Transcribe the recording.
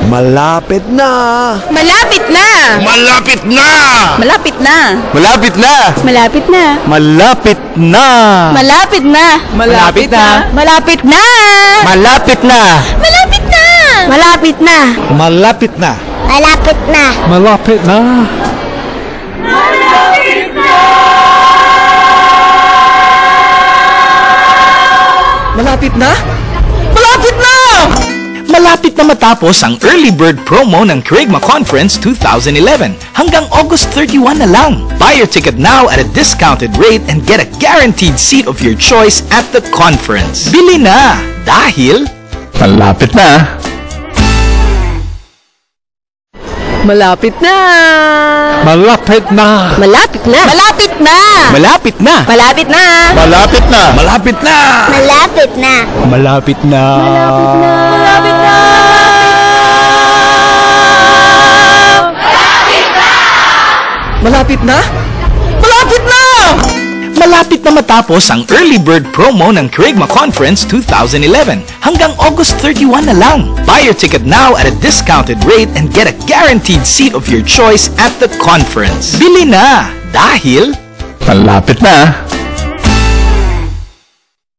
Malapit na! Malapit na! Malapit na! Malapit na! Malapit na! Malapit na! Malapit na! Malapit na! Malapit na! Malapit na! Malapit na! Malapit na! Malapit na! Malapit na! Malapit na! Malapit na! Malapit na? Malapit na! Malapit na matapos ang early bird promo ng Kerygma Conference 2011. Hanggang August 31 na lang. Buy your ticket now at a discounted rate and get a guaranteed seat of your choice at the conference. Bili na! Dahil Malapit na! Malapit na! Malapit na! Malapit na! Malapit na! malapit na! Malapit na! Malapit na! Malapit na! Malapit na! Malapit na! Malapit na! Malapit na? Malapit na! Malapit na matapos ang early bird promo ng Kerygma Conference 2011. Hanggang August 31 na lang. Buy your ticket now at a discounted rate and get a guaranteed seat of your choice at the conference. Bili na! Dahil Malapit na!